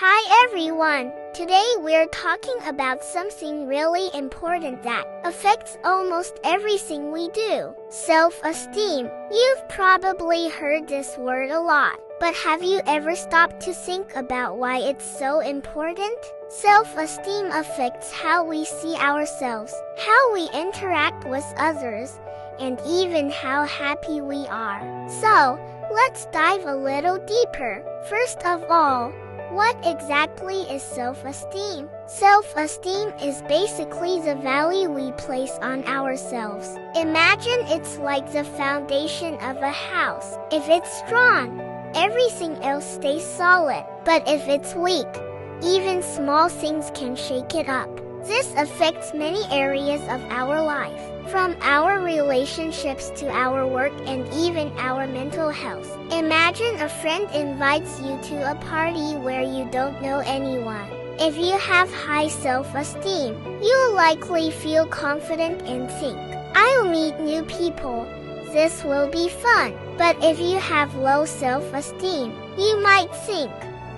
Hi everyone! Today we're talking about something really important that affects almost everything we do. Self-esteem. You've probably heard this word a lot, but have you ever stopped to think about why it's so important? Self-esteem affects how we see ourselves, how we interact with others, and even how happy we are. So, let's dive a little deeper. First of all, what exactly is self-esteem? Self-esteem is basically the value we place on ourselves. Imagine it's like the foundation of a house. If it's strong, everything else stays solid. But if it's weak, even small things can shake it up. This affects many areas of our life, from our relationships to our work and even our mental health. Imagine a friend invites you to a party where you don't know anyone. If you have high self-esteem, you'll likely feel confident and think, "I'll meet new people. This will be fun." But if you have low self-esteem, you might think,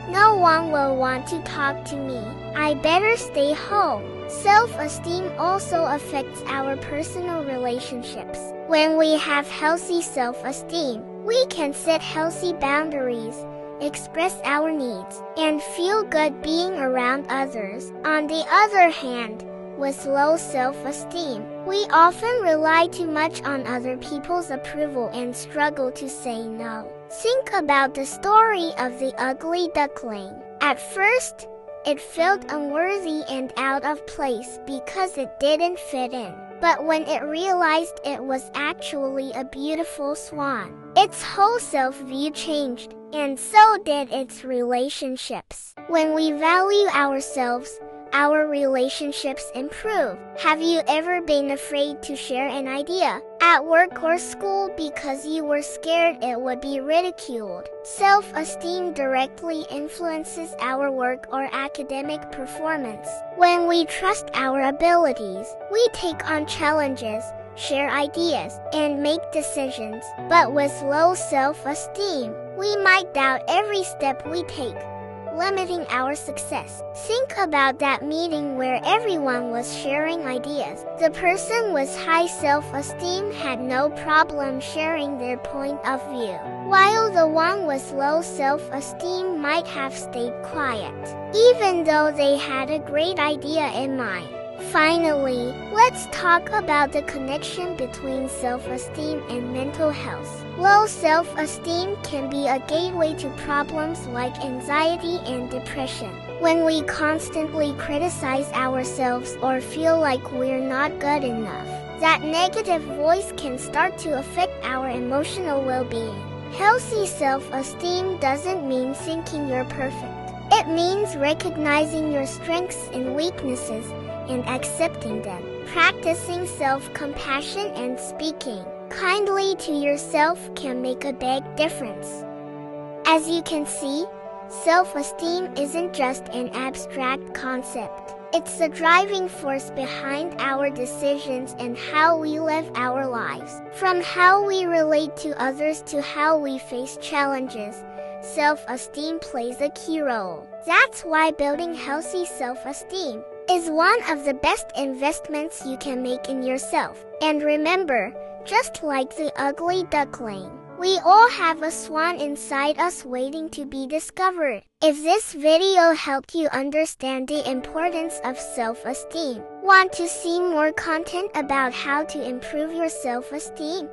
"No one will want to talk to me. I better stay home." Self-esteem also affects our personal relationships. When we have healthy self-esteem, we can set healthy boundaries, express our needs, and feel good being around others. On the other hand, with low self-esteem, we often rely too much on other people's approval and struggle to say no. Think about the story of the ugly duckling. At first, it felt unworthy and out of place because it didn't fit in. But when it realized it was actually a beautiful swan, its whole self-view changed, and so did its relationships. When we value ourselves, our relationships improve. Have you ever been afraid to share an idea at work or school because you were scared it would be ridiculed? Self-esteem directly influences our work or academic performance. When we trust our abilities, we take on challenges, share ideas, and make decisions. But with low self-esteem, we might doubt every step we take, limiting our success. Think about that meeting where everyone was sharing ideas. The person with high self-esteem had no problem sharing their point of view, while the one with low self-esteem might have stayed quiet, even though they had a great idea in mind. Finally, let's talk about the connection between self-esteem and mental health. Low self-esteem can be a gateway to problems like anxiety and depression. When we constantly criticize ourselves or feel like we're not good enough, that negative voice can start to affect our emotional well-being. Healthy self-esteem doesn't mean thinking you're perfect. It means recognizing your strengths and weaknesses and accepting them. Practicing self-compassion and speaking kindly to yourself can make a big difference. As you can see, self-esteem isn't just an abstract concept. It's the driving force behind our decisions and how we live our lives. From how we relate to others to how we face challenges, self-esteem plays a key role. That's why building healthy self-esteem is one of the best investments you can make in yourself. And remember, just like the ugly duckling, we all have a swan inside us waiting to be discovered. If this video helped you understand the importance of self-esteem, want to see more content about how to improve your self-esteem?